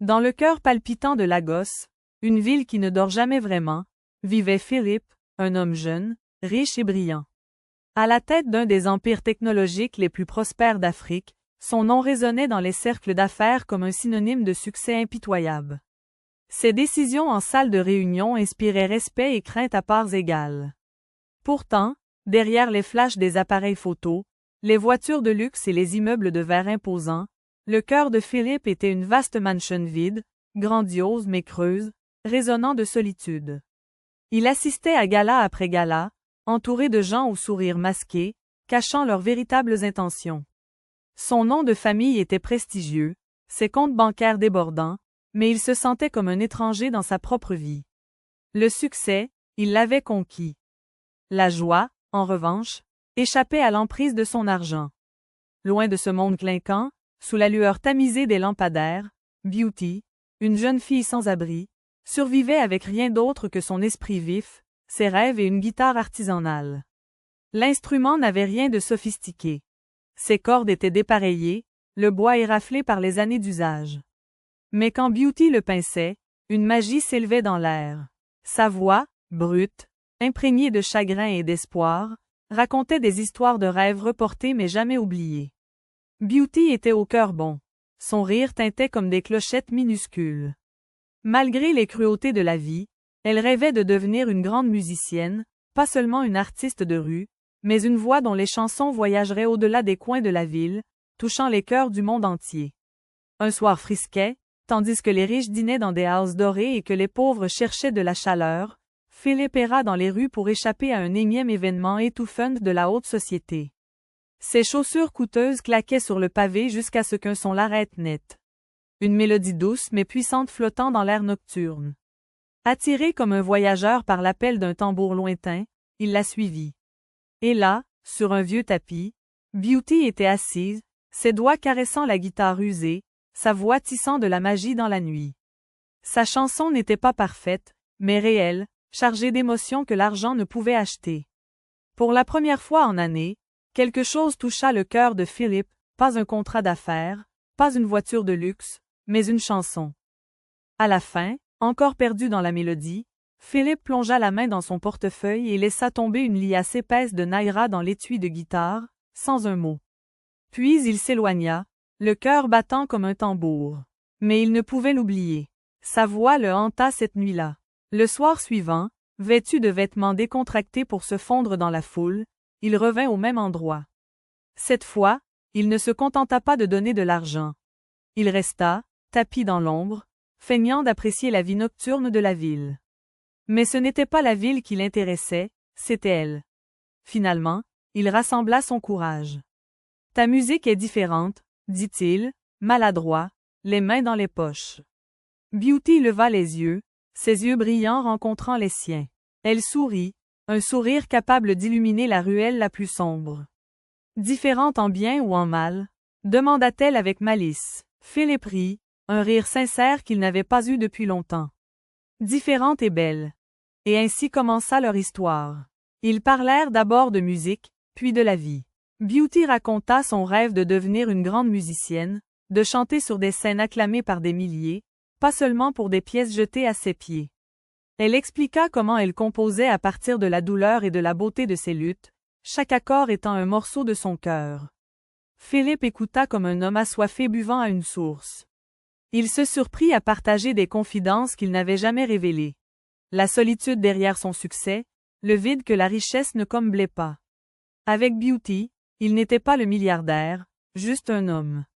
Dans le cœur palpitant de Lagos, une ville qui ne dort jamais vraiment, vivait Philip, un homme jeune, riche et brillant. À la tête d'un des empires technologiques les plus prospères d'Afrique, son nom résonnait dans les cercles d'affaires comme un synonyme de succès impitoyable. Ses décisions en salle de réunion inspiraient respect et crainte à parts égales. Pourtant, derrière les flashs des appareils photo, les voitures de luxe et les immeubles de verre imposants, le cœur de Philip était une vaste mansion vide, grandiose mais creuse, résonnant de solitude. Il assistait à gala après gala, entouré de gens au sourire masqué, cachant leurs véritables intentions. Son nom de famille était prestigieux, ses comptes bancaires débordants, mais il se sentait comme un étranger dans sa propre vie. Le succès, il l'avait conquis. La joie, en revanche, échappait à l'emprise de son argent. Loin de ce monde clinquant, sous la lueur tamisée des lampadaires, Beauty, une jeune fille sans abri, survivait avec rien d'autre que son esprit vif, ses rêves et une guitare artisanale. L'instrument n'avait rien de sophistiqué. Ses cordes étaient dépareillées, le bois éraflé par les années d'usage. Mais quand Beauty le pinçait, une magie s'élevait dans l'air. Sa voix, brute, imprégnée de chagrin et d'espoir, racontait des histoires de rêves reportés mais jamais oubliés. Beauty était au cœur bon. Son rire tintait comme des clochettes minuscules. Malgré les cruautés de la vie, elle rêvait de devenir une grande musicienne, pas seulement une artiste de rue, mais une voix dont les chansons voyageraient au-delà des coins de la ville, touchant les cœurs du monde entier. Un soir frisquet, tandis que les riches dînaient dans des houses dorées et que les pauvres cherchaient de la chaleur, Philip erra dans les rues pour échapper à un énième événement étouffant de la haute société. Ses chaussures coûteuses claquaient sur le pavé jusqu'à ce qu'un son l'arrête net. Une mélodie douce mais puissante flottant dans l'air nocturne. Attiré comme un voyageur par l'appel d'un tambour lointain, il la suivit. Et là, sur un vieux tapis, Beauty était assise, ses doigts caressant la guitare usée, sa voix tissant de la magie dans la nuit. Sa chanson n'était pas parfaite, mais réelle, chargée d'émotions que l'argent ne pouvait acheter. Pour la première fois en années, quelque chose toucha le cœur de Philip, pas un contrat d'affaires, pas une voiture de luxe, mais une chanson. À la fin, encore perdu dans la mélodie, Philip plongea la main dans son portefeuille et laissa tomber une liasse épaisse de naira dans l'étui de guitare, sans un mot. Puis il s'éloigna, le cœur battant comme un tambour. Mais il ne pouvait l'oublier. Sa voix le hanta cette nuit-là. Le soir suivant, vêtu de vêtements décontractés pour se fondre dans la foule, il revint au même endroit. Cette fois, il ne se contenta pas de donner de l'argent. Il resta, tapi dans l'ombre, feignant d'apprécier la vie nocturne de la ville. Mais ce n'était pas la ville qui l'intéressait, c'était elle. Finalement, il rassembla son courage. « Ta musique est différente, » dit-il, maladroit, les mains dans les poches. Beauty leva les yeux, ses yeux brillants rencontrant les siens. Elle sourit, un sourire capable d'illuminer la ruelle la plus sombre. « Différente en bien ou en mal ?» demanda-t-elle avec malice. Philip rit, un rire sincère qu'il n'avait pas eu depuis longtemps. Différente et belle. Et ainsi commença leur histoire. Ils parlèrent d'abord de musique, puis de la vie. Beauty raconta son rêve de devenir une grande musicienne, de chanter sur des scènes acclamées par des milliers, pas seulement pour des pièces jetées à ses pieds. Elle expliqua comment elle composait à partir de la douleur et de la beauté de ses luttes, chaque accord étant un morceau de son cœur. Philip écouta comme un homme assoiffé buvant à une source. Il se surprit à partager des confidences qu'il n'avait jamais révélées. La solitude derrière son succès, le vide que la richesse ne comblait pas. Avec Beauty, il n'était pas le milliardaire, juste un homme.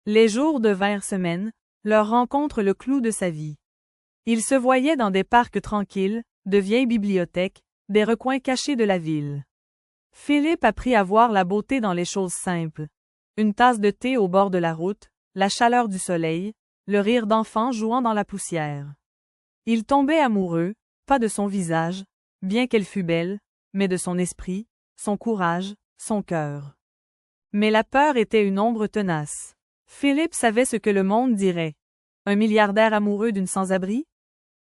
Les jours devinrent semaines, leur rencontre le clou de sa vie. Il se voyait dans des parcs tranquilles, de vieilles bibliothèques, des recoins cachés de la ville. Philip apprit à voir la beauté dans les choses simples. Une tasse de thé au bord de la route, la chaleur du soleil, le rire d'enfants jouant dans la poussière. Il tombait amoureux, pas de son visage, bien qu'elle fût belle, mais de son esprit, son courage, son cœur. Mais la peur était une ombre tenace. Philip savait ce que le monde dirait. Un milliardaire amoureux d'une sans-abri?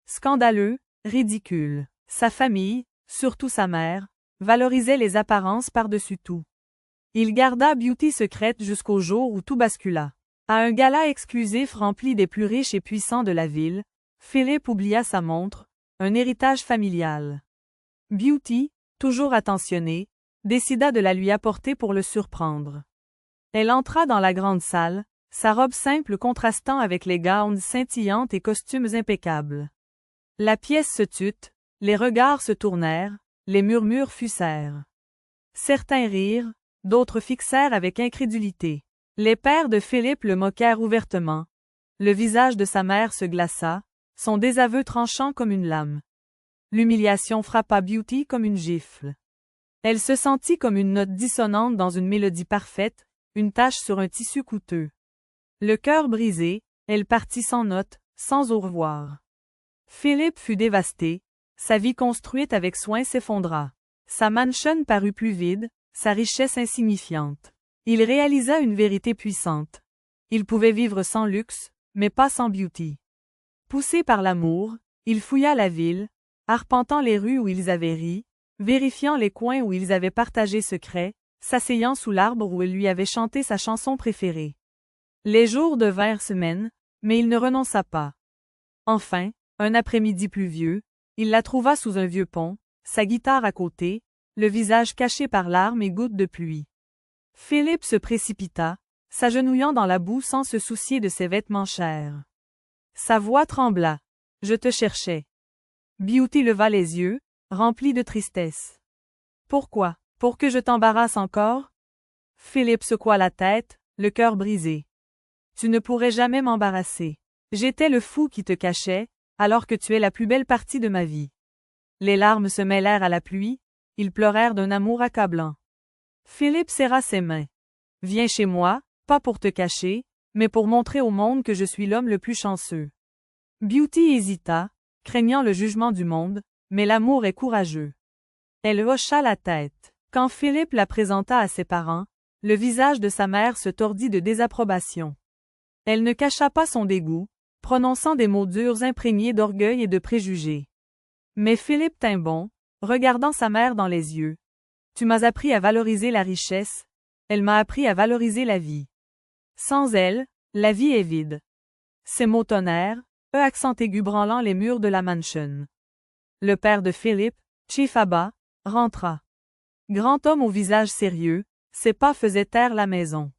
Scandaleux, ridicule. Sa famille, surtout sa mère, valorisait les apparences par-dessus tout. Il garda Beauty secrète jusqu'au jour où tout bascula. À un gala exclusif rempli des plus riches et puissants de la ville, Philip oublia sa montre, un héritage familial. Beauty, toujours attentionnée, décida de la lui apporter pour le surprendre. Elle entra dans la grande salle, sa robe simple contrastant avec les gowns scintillantes et costumes impeccables. La pièce se tut, les regards se tournèrent, les murmures fusèrent. Certains rirent, d'autres fixèrent avec incrédulité. Les pères de Philip le moquèrent ouvertement. Le visage de sa mère se glaça, son désaveu tranchant comme une lame. L'humiliation frappa Beauty comme une gifle. Elle se sentit comme une note dissonante dans une mélodie parfaite, une tache sur un tissu coûteux. Le cœur brisé, elle partit sans note, sans au revoir. Philip fut dévasté, sa vie construite avec soin s'effondra. Sa mansion parut plus vide, sa richesse insignifiante. Il réalisa une vérité puissante. Il pouvait vivre sans luxe, mais pas sans Beauty. Poussé par l'amour, il fouilla la ville, arpentant les rues où ils avaient ri, vérifiant les coins où ils avaient partagé secrets, s'asseyant sous l'arbre où il lui avait chanté sa chanson préférée. Les jours devinrent semaines, mais il ne renonça pas. Enfin, un après-midi pluvieux, il la trouva sous un vieux pont, sa guitare à côté, le visage caché par larmes et gouttes de pluie. Philip se précipita, s'agenouillant dans la boue sans se soucier de ses vêtements chers. Sa voix trembla. « Je te cherchais. » Beauty leva les yeux, rempli de tristesse. « Pourquoi? Pour que je t'embarrasse encore? » Philip secoua la tête, le cœur brisé. « Tu ne pourrais jamais m'embarrasser. J'étais le fou qui te cachait, alors que tu es la plus belle partie de ma vie. » Les larmes se mêlèrent à la pluie, ils pleurèrent d'un amour accablant. Philip serra ses mains. « Viens chez moi, pas pour te cacher, mais pour montrer au monde que je suis l'homme le plus chanceux. » Beauty hésita, craignant le jugement du monde, mais l'amour est courageux. Elle hocha la tête. Quand Philip la présenta à ses parents, le visage de sa mère se tordit de désapprobation. Elle ne cacha pas son dégoût, prononçant des mots durs imprégnés d'orgueil et de préjugés. Mais Philip tint bon, regardant sa mère dans les yeux. « Tu m'as appris à valoriser la richesse, elle m'a appris à valoriser la vie. Sans elle, la vie est vide. » Ces mots tonnèrent, accent aigu branlant les murs de la mansion. Le père de Philip, Chief Abba, rentra. Grand homme au visage sérieux, ses pas faisaient taire la maison.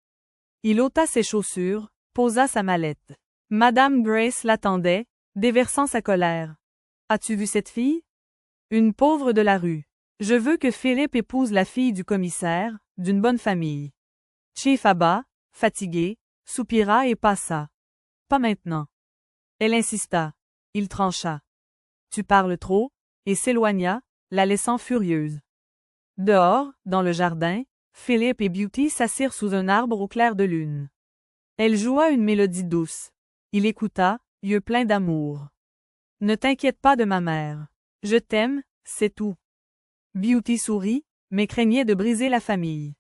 Il ôta ses chaussures, posa sa mallette. Madame Grace l'attendait, déversant sa colère. « As-tu vu cette fille? Une pauvre de la rue. Je veux que Philip épouse la fille du commissaire, d'une bonne famille. » Chief Abba, fatigué, soupira et passa. « Pas maintenant. » Elle insista. Il trancha. « Tu parles trop » et s'éloigna, la laissant furieuse. Dehors, dans le jardin, Philip et Beauty s'assirent sous un arbre au clair de lune. Elle joua une mélodie douce. Il écouta, yeux pleins d'amour. « Ne t'inquiète pas de ma mère. Je t'aime, c'est tout. » Beauty sourit, mais craignait de briser la famille.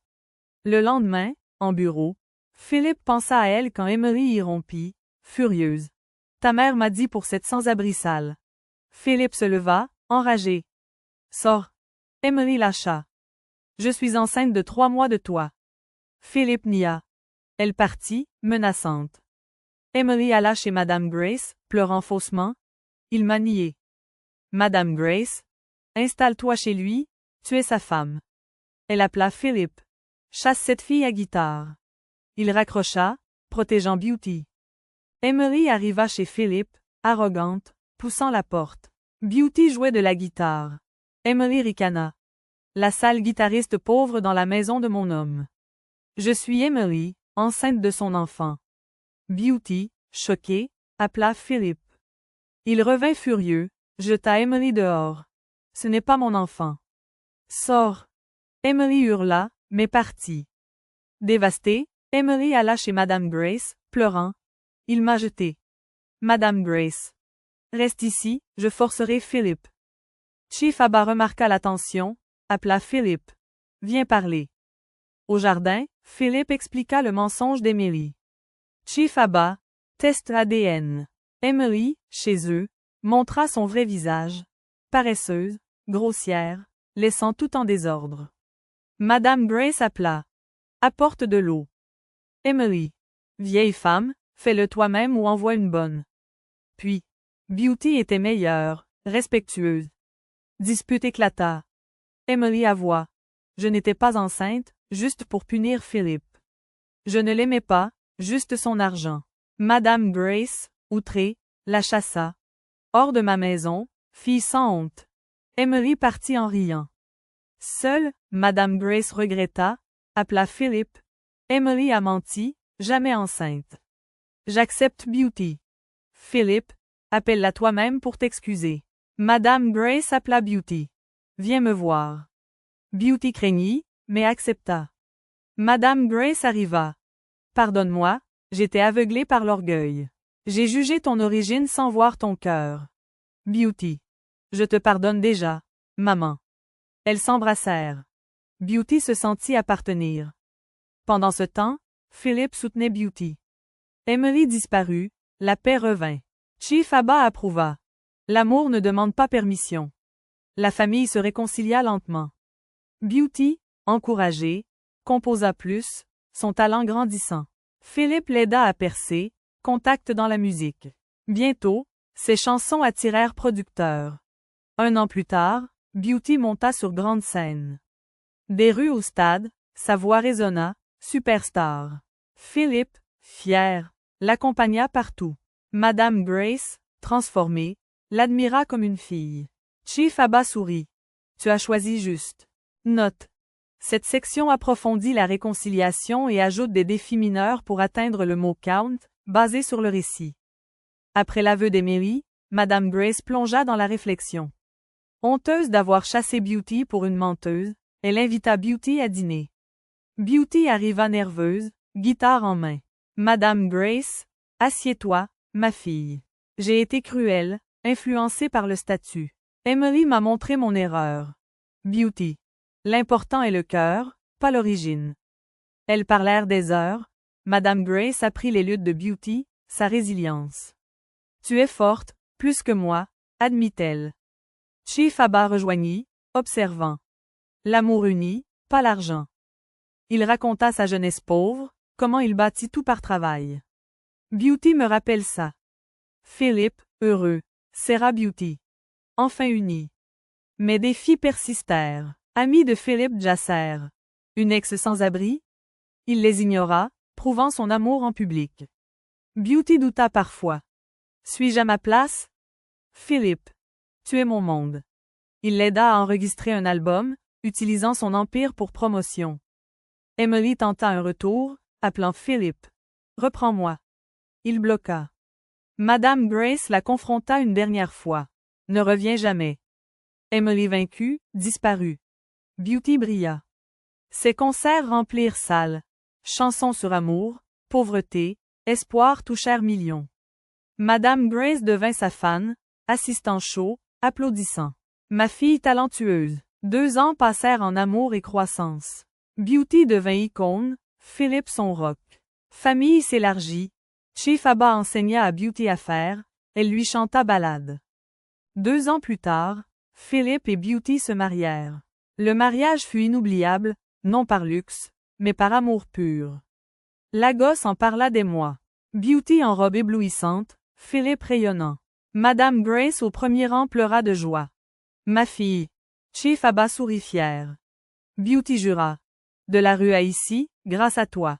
Le lendemain, en bureau, Philip pensa à elle quand Emily y rompit, furieuse. « Ta mère m'a dit pour cette sans-abri sale. » Philip se leva, enragé. « Sors. » Emily lâcha. « Je suis enceinte de 3 mois de toi. » Philip nia. Elle partit, menaçante. Emily alla chez Madame Grace, pleurant faussement. Il m'a nié. Madame Grace, installe-toi chez lui, tu es sa femme. Elle appela Philip. Chasse cette fille à guitare. Il raccrocha, protégeant Beauty. Emily arriva chez Philip, arrogante, poussant la porte. Beauty jouait de la guitare. Emily ricana. La sale guitariste pauvre dans la maison de mon homme. Je suis Emily, enceinte de son enfant. Beauty, choquée, appela Philip. Il revint furieux, jeta Emily dehors. Ce n'est pas mon enfant. Sors. Emily hurla, mais partit. Dévastée, Emily alla chez Madame Grace, pleurant. Il m'a jetée. Madame Grace. Reste ici, je forcerai Philip. Chief Abba remarqua la tension, appela Philip. Viens parler. Au jardin, Philip expliqua le mensonge d'Emily. Chief Abba, test ADN. Emily, chez eux, montra son vrai visage. Paresseuse, grossière, laissant tout en désordre. Madame Grace appela. Apporte de l'eau. Emily. Vieille femme, fais-le toi-même ou envoie une bonne. Puis, Beauty était meilleure, respectueuse. Dispute éclata. Emily avoua. Je n'étais pas enceinte, juste pour punir Philip. Je ne l'aimais pas, juste son argent. Madame Grace, outrée, la chassa. Hors de ma maison, fille sans honte. Emily partit en riant. Seule, Madame Grace regretta, appela Philip. Emily a menti, jamais enceinte. J'accepte Beauty. Philip, appelle-la toi-même pour t'excuser. Madame Grace appela Beauty. Viens me voir. Beauty craignit, mais accepta. Madame Grace arriva. Pardonne-moi, j'étais aveuglée par l'orgueil. J'ai jugé ton origine sans voir ton cœur. Beauty. Je te pardonne déjà, maman. Elles s'embrassèrent. Beauty se sentit appartenir. Pendant ce temps, Philip soutenait Beauty. Emily disparut, la paix revint. Chief Abba approuva. L'amour ne demande pas permission. La famille se réconcilia lentement. Beauty, encouragée, composa plus, son talent grandissant. Philip l'aida à percer, contact dans la musique. Bientôt, ses chansons attirèrent producteurs. 1 an plus tard, Beauty monta sur grande scène. Des rues au stade, sa voix résonna, superstar. Philip, fier, l'accompagna partout. Madame Grace, transformée, l'admira comme une fille. Chief Abba sourit. Tu as choisi juste. Note. Cette section approfondit la réconciliation et ajoute des défis mineurs pour atteindre le mot count, basé sur le récit. Après l'aveu d'Emily, Madame Grace plongea dans la réflexion. Honteuse d'avoir chassé Beauty pour une menteuse, elle invita Beauty à dîner. Beauty arriva nerveuse, guitare en main. Madame Grace, assieds-toi, ma fille. J'ai été cruelle, influencée par le statut. Emily m'a montré mon erreur. Beauty. L'important est le cœur, pas l'origine. Elles parlèrent des heures. Madame Grace apprit les luttes de Beauty, sa résilience. Tu es forte, plus que moi, admit-elle. Chief Abba rejoignit, observant. L'amour uni, pas l'argent. Il raconta sa jeunesse pauvre, comment il bâtit tout par travail. Beauty me rappelle ça. Philip, heureux, serra Beauty. Enfin unis. Mes défis persistèrent. Ami de Philip Jasser. Une ex sans-abri? Il les ignora, prouvant son amour en public. Beauty douta parfois. Suis-je à ma place? Philip. Tu es mon monde. Il l'aida à enregistrer un album, utilisant son empire pour promotion. Emily tenta un retour, appelant Philip. Reprends-moi. Il bloqua. Madame Grace la confronta une dernière fois. Ne reviens jamais. Emily vaincue, disparut. Beauty brilla. Ses concerts remplirent salles. Chansons sur amour, pauvreté, espoir touchèrent millions. Madame Grace devint sa fan, assistant chaud, applaudissant. Ma fille talentueuse. 2 ans passèrent en amour et croissance. Beauty devint icône, Philip son rock. Famille s'élargit. Chief Abba enseigna à Beauty à faire, elle lui chanta ballade. 2 ans plus tard, Philip et Beauty se marièrent. Le mariage fut inoubliable, non par luxe, mais par amour pur. Lagos en parla des mois. Beauty en robe éblouissante, Philip rayonnant. Madame Grace au premier rang pleura de joie. Ma fille. Chief Abba sourit fier. Beauty jura. De la rue à ici, grâce à toi.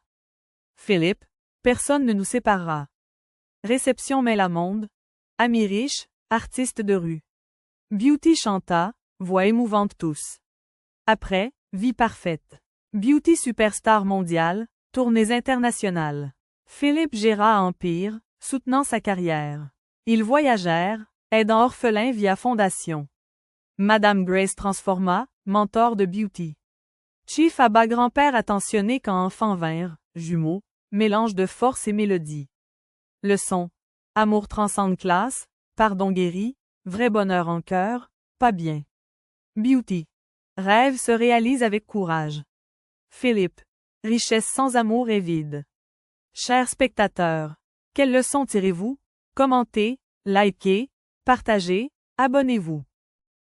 Philip, personne ne nous séparera. Réception Mêle-à-Monde. Amis riches, artistes de rue. Beauty chanta, voix émouvante tous. Après, vie parfaite. Beauty superstar mondiale, tournées internationales. Philip géra Empire, soutenant sa carrière. Ils voyagèrent, aidant orphelins via fondation. Madame Grace transforma, mentor de Beauty. Chief Abba grand-père attentionné quand enfants vinrent, jumeaux, mélange de force et mélodie. Leçon. Amour transcende classe, pardon guéri, vrai bonheur en cœur, pas bien. Beauty. Rêve se réalise avec courage. Philip. Richesse sans amour est vide. Chers spectateurs, quelle leçon tirez-vous? Commentez, likez, partagez, abonnez-vous.